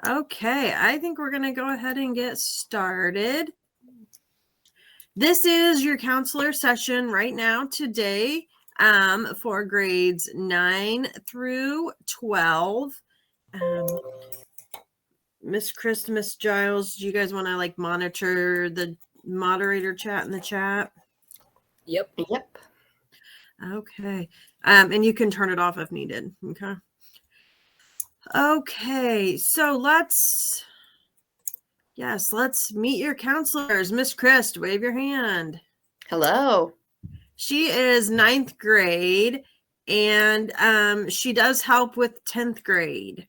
Okay, I think we're going to go ahead and get started. This is your counselor session right now today for grades 9 through 12. Miss Chris, Miss Giles, do you guys want to monitor the moderator chat in the chat? Yep. Okay. And you can turn it off if needed. Okay, so let's meet your counselors. Miss Chris, wave your hand. Hello. She is 9th grade, and she does help with 10th grade.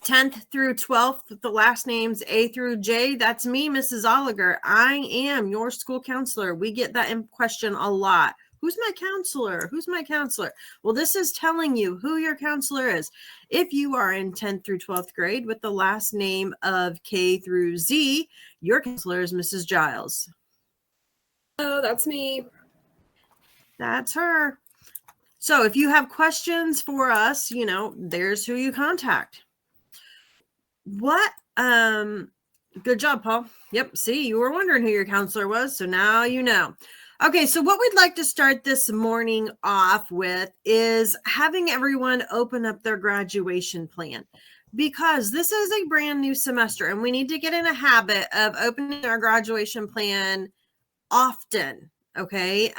10th through 12th, the last names A through J. That's me, Mrs. Oliger. I am your school counselor. We get that question a lot. Who's my counselor? Who's my counselor? Well, this is telling you who your counselor is. If you are in 10th through 12th grade with the last name of K through Z, your counselor is Mrs. Giles. Oh, that's me. That's her. So if you have questions for us, there's who you contact. What? Good job, Paul. Yep. See, you were wondering who your counselor was. So now you know. Okay. So what we'd like to start this morning off with is having everyone open up their graduation plan, because this is a brand new semester and we need to get in a habit of opening our graduation plan often. Okay.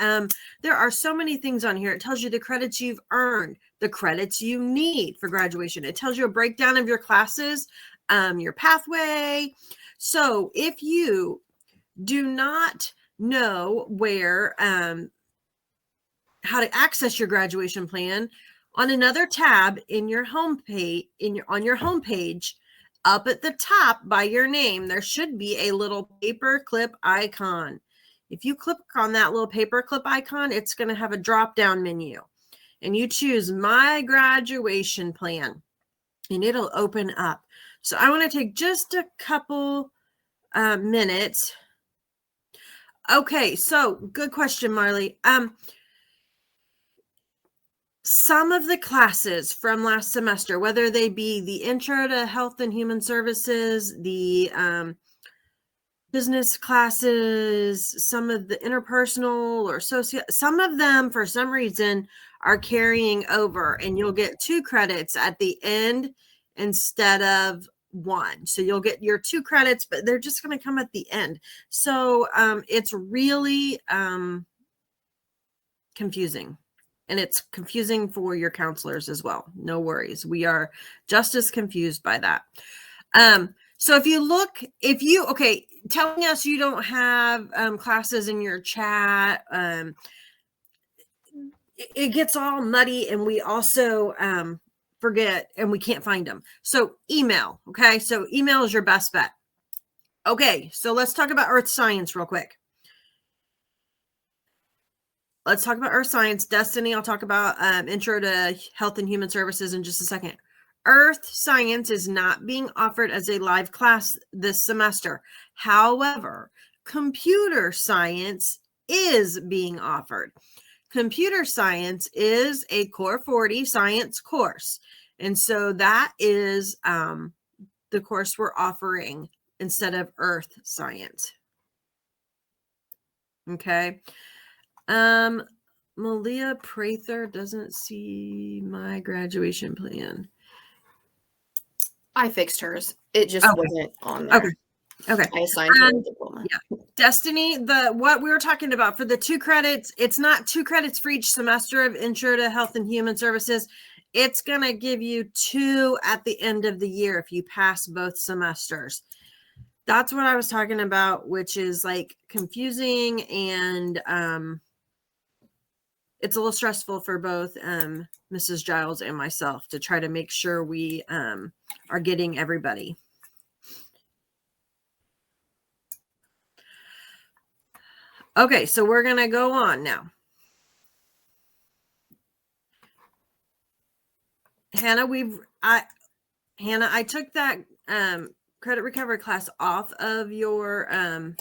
There are so many things on here. It tells you the credits you've earned, the credits you need for graduation. It tells you a breakdown of your classes, your pathway. So if you do not know where, how to access your graduation plan, on another tab in your homepage, on your homepage, up at the top by your name, there should be a little paperclip icon. If you click on that little paperclip icon, it's going to have a drop-down menu, and you choose My Graduation Plan, and it'll open up. So I want to take just a couple minutes. Okay, so good question, Marley. Some of the classes from last semester, whether they be the Intro to Health and Human Services, the business classes, some of the interpersonal or some of them for some reason are carrying over, and you'll get 2 credits at the end instead of 1. So you'll get your 2 credits, but they're just going to come at the end. So it's really confusing, and it's confusing for your counselors as well. No worries. We are just as confused by that. So if you telling us you don't have classes in your chat, it gets all muddy, and we also forget, and we can't find them. So email. Okay. So email is your best bet. Okay. So let's talk about earth science real quick. Let's talk about earth science. Destiny, I'll talk about Intro to Health and Human Services in just a second. Earth science is not being offered as a live class this semester. However, computer science is being offered. Computer science is a Core 40 science course. And so that is the course we're offering instead of earth science. Okay. Malia Prather doesn't see my graduation plan. I fixed hers. It just wasn't on there. Okay. I assigned her a diploma. Yeah. Destiny, what we were talking about for the 2 credits, it's not 2 credits for each semester of Intro to Health and Human Services. It's going to give you 2 at the end of the year if you pass both semesters. That's what I was talking about, which is confusing, and it's a little stressful for both Mrs. Giles and myself to try to make sure we are getting everybody. Okay, so we're going to go on now. Hannah, I took that credit recovery class off of your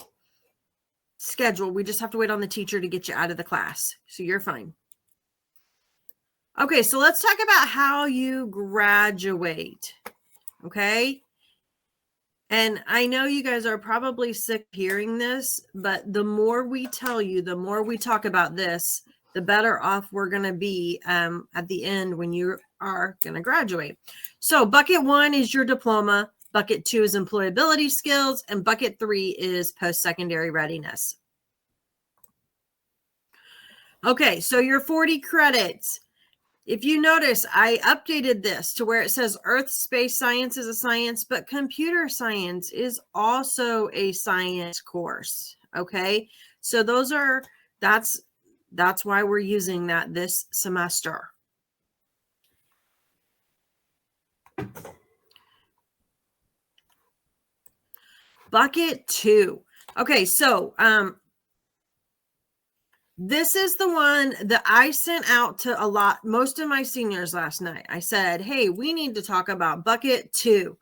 schedule. We just have to wait on the teacher to get you out of the class. So you're fine. Okay, so let's talk about how you graduate. Okay. And I know you guys are probably sick of hearing this, but the more we tell you, the more we talk about this, the better off we're going to be at the end when you are going to graduate. So bucket 1 is your diploma. Bucket 2 is employability skills. And bucket 3 is post-secondary readiness. Okay, so your 40 credits. If you notice, I updated this to where it says Earth Space Science is a science, but computer science is also a science course. Okay, so that's why we're using that this semester. Bucket 2. Okay, so this is the one that I sent out to most of my seniors last night. I said, hey, we need to talk about bucket 2,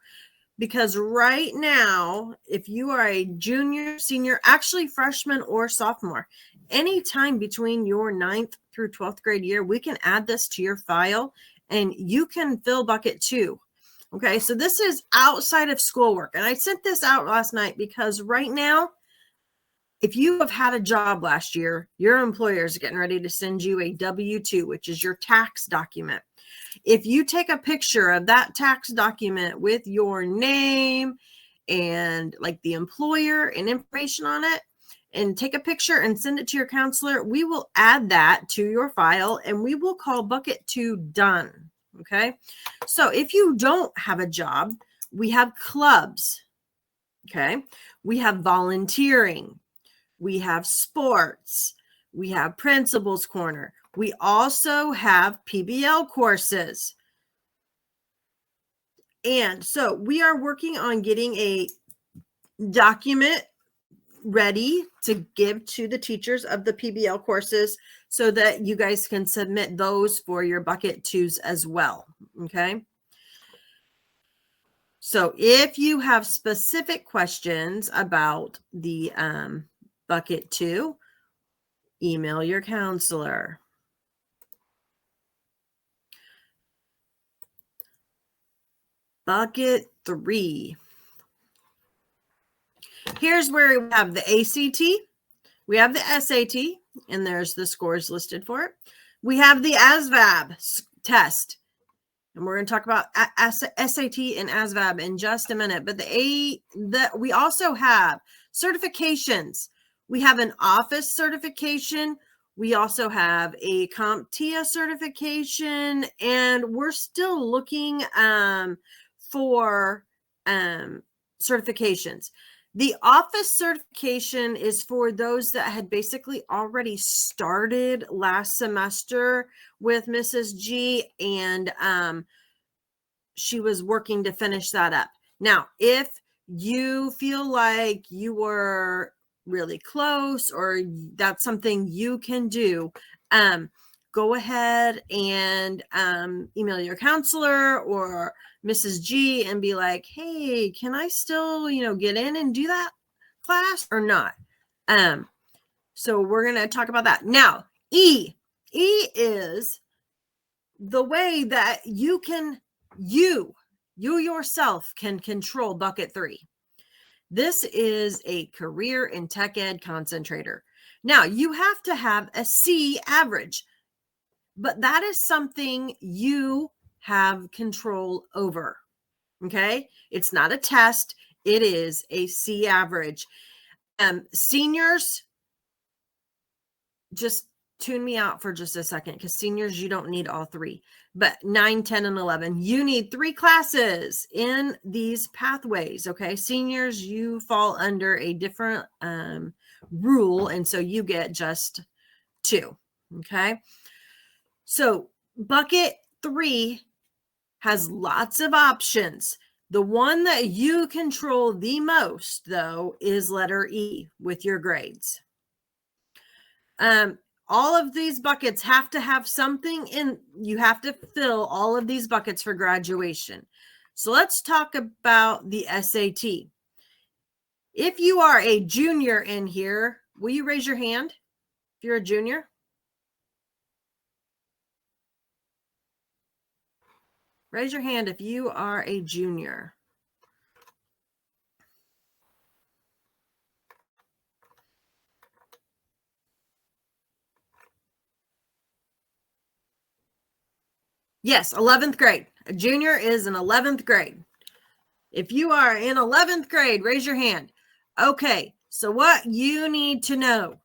because right now, if you are a junior, senior, actually freshman or sophomore, anytime between your 9th through 12th grade year, we can add this to your file and you can fill bucket 2. Okay, so this is outside of schoolwork. And I sent this out last night because right now, if you have had a job last year, your employer is getting ready to send you a W-2, which is your tax document. If you take a picture of that tax document with your name and like the employer and information on it, and take a picture and send it to your counselor, we will add that to your file and we will call bucket 2 done. Okay. So if you don't have a job, we have clubs. Okay. We have volunteering. We have sports. We have principal's corner. We also have PBL courses. And so we are working on getting a document ready to give to the teachers of the PBL courses so that you guys can submit those for your bucket 2s as well. Okay. So if you have specific questions about the bucket 2, email your counselor. Bucket 3. Here's where we have the ACT, we have the SAT, and there's the scores listed for it. We have the ASVAB test, and we're going to talk about SAT and ASVAB in just a minute. But we also have certifications. We have an office certification. We also have a CompTIA certification, and we're still looking for certifications. The office certification is for those that had basically already started last semester with Mrs. G, and she was working to finish that up. Now, if you feel like you were really close or that's something you can do, go ahead and email your counselor or Mrs. G and be like, hey, can I still, get in and do that class or not? So we're going to talk about that. Now, E is the way that you yourself can control bucket 3. This is a career in tech ed concentrator. Now, you have to have a C average, but that is something you have control over. Okay. It's not a test. It is a C average. Seniors, just tune me out for just a second, because seniors, you don't need all 3, but 9, 10, and 11, you need 3 classes in these pathways. Okay. Seniors, you fall under a different rule. And so you get just 2. Okay. So bucket 3 has lots of options. The one that you control the most, though, is letter E with your grades. All of these buckets have to have something in. You have to fill all of these buckets for graduation. So let's talk about the SAT. If you are a junior in here, will you raise your hand if you're a junior? Raise your hand if you are a junior. Yes, 11th grade. A junior is in 11th grade. If you are in 11th grade, raise your hand. Okay, so what you need to know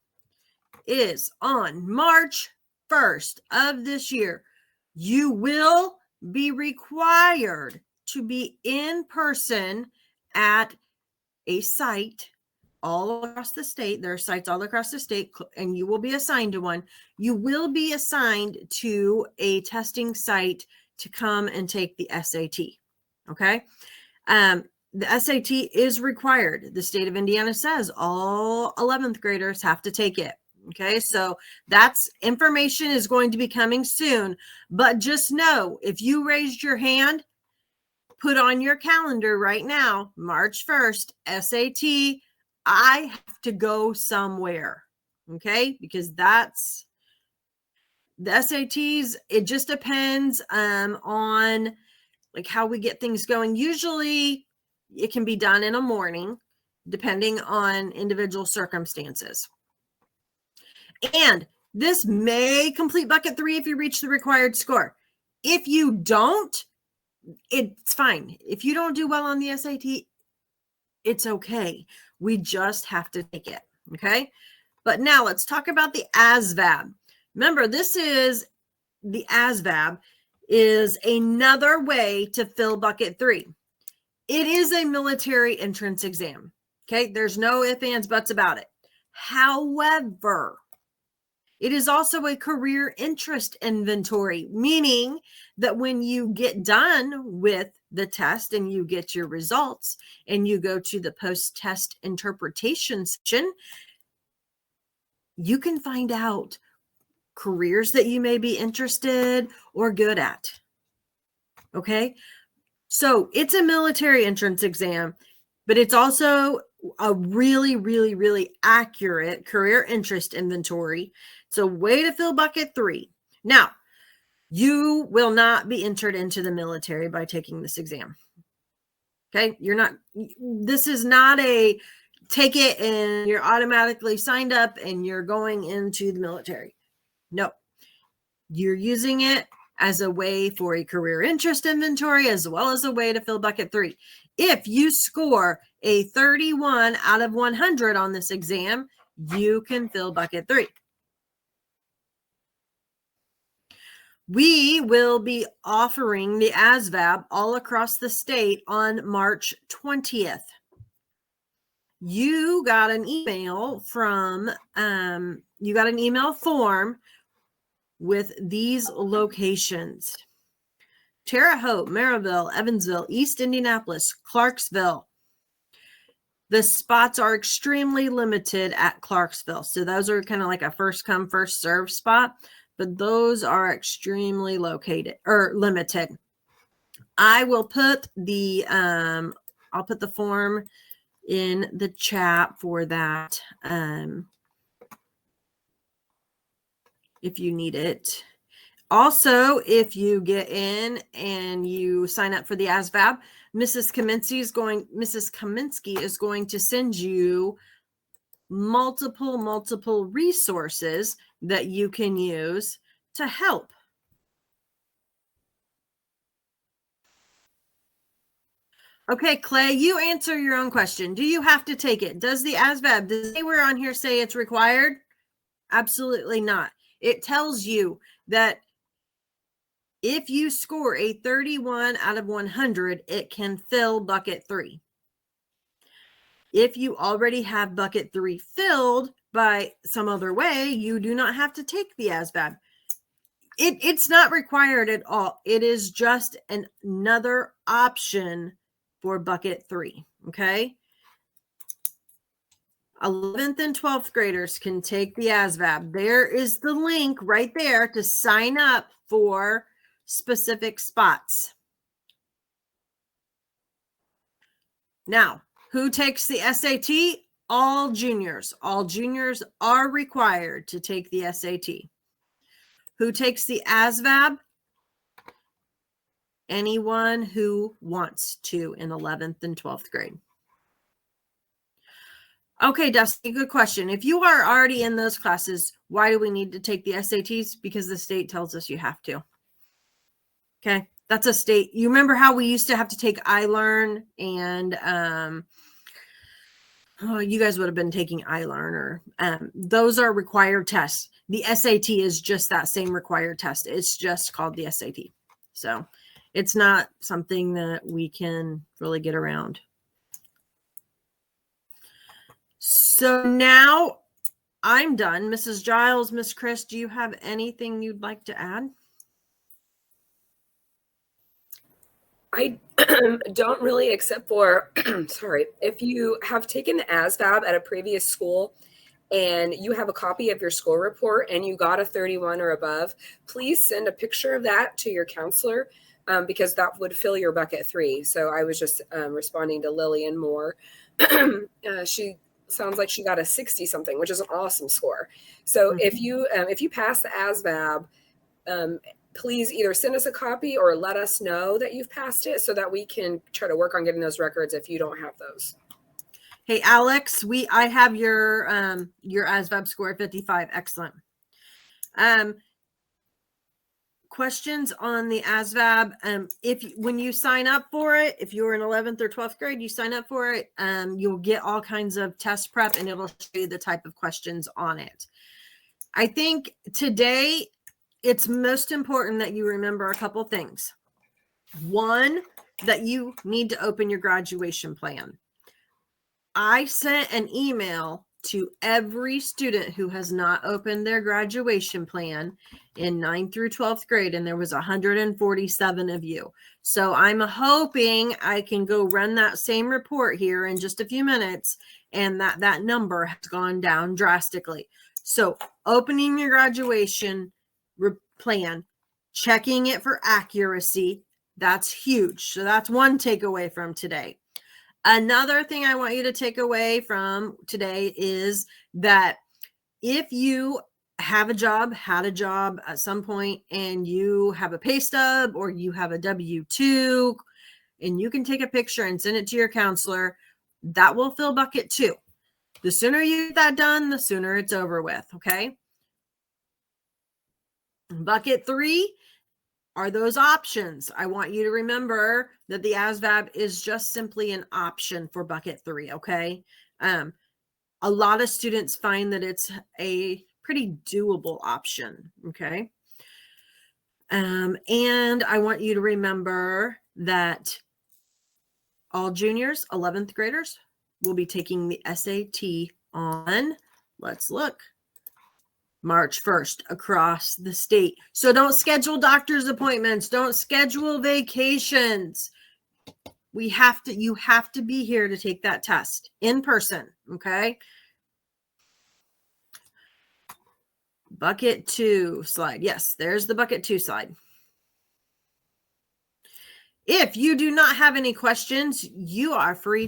is on March 1st of this year, you will be required to be in person at a site all across the state. There are sites all across the state, and you will be assigned to one. You will be assigned to a testing site to come and take the SAT. Okay. The SAT is required. The state of Indiana says all 11th graders have to take it. Okay. So that's information is going to be coming soon, but just know if you raised your hand, put on your calendar right now, March 1st, SAT, I have to go somewhere. Okay. Because that's the SATs. It just depends on like how we get things going. Usually it can be done in a morning, depending on individual circumstances. And this may complete bucket 3 if you reach the required score. If you don't, it's fine. If you don't do well on the SAT, it's okay. We just have to take it. Okay. But now let's talk about the ASVAB. Remember, this is the ASVAB is another way to fill bucket 3. It is a military entrance exam. Okay. There's no ifs, ands, buts about it. However, it is also a career interest inventory, meaning that when you get done with the test and you get your results and you go to the post-test interpretation section, you can find out careers that you may be interested or good at. Okay. So it's a military entrance exam, but it's also a really, really, really accurate career interest inventory. It's a way to fill bucket 3. Now, you will not be entered into the military by taking this exam. Okay. This is not a take it and you're automatically signed up and you're going into the military. No, you're using it as a way for a career interest inventory, as well as a way to fill bucket 3. If you score a 31 out of 100 on this exam, you can fill bucket 3. We will be offering the ASVAB all across the state on March 20th. You got an email form with these locations: Terre Haute, Maryville, Evansville, East Indianapolis, Clarksville. The spots are extremely limited at Clarksville. So those are kind of like a first come, first serve spot, but those are extremely limited. I will put the form in the chat for that. If you need it. Also, if you get in and you sign up for the ASVAB, Mrs. Kaminsky is going to send you multiple resources that you can use to help. Okay, Clay, you answer your own question. Do you have to take it? Does the ASVAB, does anywhere on here say it's required? Absolutely not. It tells you that if you score a 31 out of 100, it can fill bucket 3. If you already have bucket 3 filled by some other way, you do not have to take the ASVAB. It's not required at all. It is just another option for bucket 3. Okay. 11th and 12th graders can take the ASVAB. There is the link right there to sign up for specific spots. Now, who takes the SAT? All juniors. All juniors are required to take the SAT. Who takes the ASVAB? anyone who wants to in 11th and 12th grade. Okay, Dusty, good question. If you are already in those classes, why do we need to take the SATs? Because the state tells us you have to. Okay, that's a state. You remember how we used to have to take iLearn and you guys would have been taking iLearn or those are required tests. The SAT is just that same required test. It's just called the SAT. So it's not something that we can really get around. So now I'm done. Mrs. Giles, Miss Chris, do you have anything you'd like to add? I don't really, except for, sorry, if you have taken the ASVAB at a previous school and you have a copy of your school report and you got a 31 or above, please send a picture of that to your counselor because that would fill your bucket 3. So I was just responding to Lillian Moore. She sounds like she got a 60 something, which is an awesome score. So if you pass the ASVAB, please either send us a copy or let us know that you've passed it so that we can try to work on getting those records if you don't have those. Hey, Alex, I have your ASVAB score 55. Excellent. Questions on the ASVAB. When you sign up for it, if you're in 11th or 12th grade, you sign up for it, you'll get all kinds of test prep and it'll show you the type of questions on it. I think today it's most important that you remember a couple things. One, that you need to open your graduation plan. I sent an email to every student who has not opened their graduation plan in 9th through 12th grade, and there was 147 of you. So I'm hoping I can go run that same report here in just a few minutes, and that number has gone down drastically. So opening your graduation plan, checking it for accuracy, that's huge. So that's one takeaway from today. Another thing I want you to take away from today is that if you have a job, had a job at some point, and you have a pay stub or you have a W-2, and you can take a picture and send it to your counselor, that will fill bucket 2. The sooner you get that done, the sooner it's over with, okay? Bucket 3 are those options. I want you to remember that the ASVAB is just simply an option for bucket 3, okay? A lot of students find that it's a pretty doable option, okay? And I want you to remember that all juniors, 11th graders, will be taking the SAT on, let's look, March 1st across the state. So don't schedule doctor's appointments. Don't schedule vacations. You have to be here to take that test in person. Okay. Bucket 2 slide. Yes, there's the bucket 2 slide. If you do not have any questions, you are free to